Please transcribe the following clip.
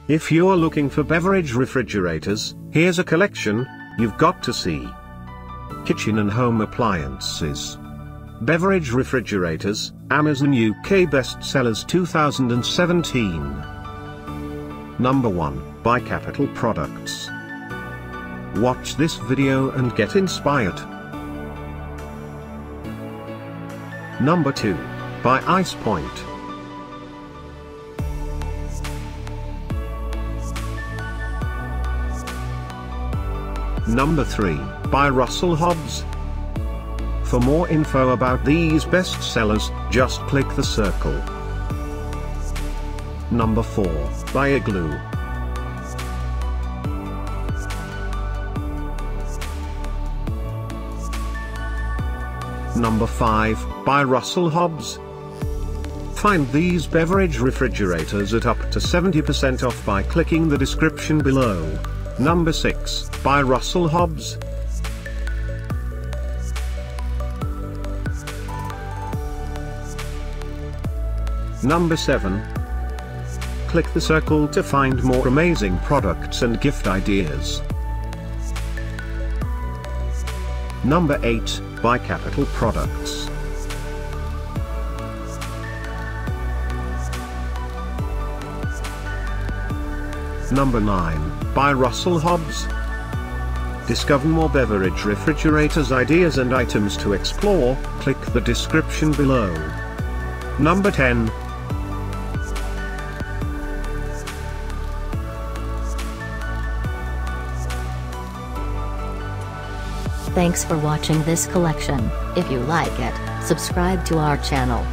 If you're looking for beverage refrigerators, here's a collection you've got to see. Kitchen and home appliances. Beverage refrigerators, Amazon UK bestsellers 2017. Number 1, by Capital Products. Watch this video and get inspired. Number 2, by Icepoint. Number 3, by Hobbs. For more info about these bestsellers, just click the circle. Number 4, by Igloo. Number 5, by Hobbs. Find these beverage refrigerators at up to 70% off by clicking the description below. Number 6, by Hobbs. Number 7. Click the circle to find more amazing products and gift ideas. Number 8, by Capital Products. Number 9, by Hobbs. Discover more beverage refrigerators ideas and items to explore, click the description below. Number 10. Thanks for watching this collection. If you like it, subscribe to our channel.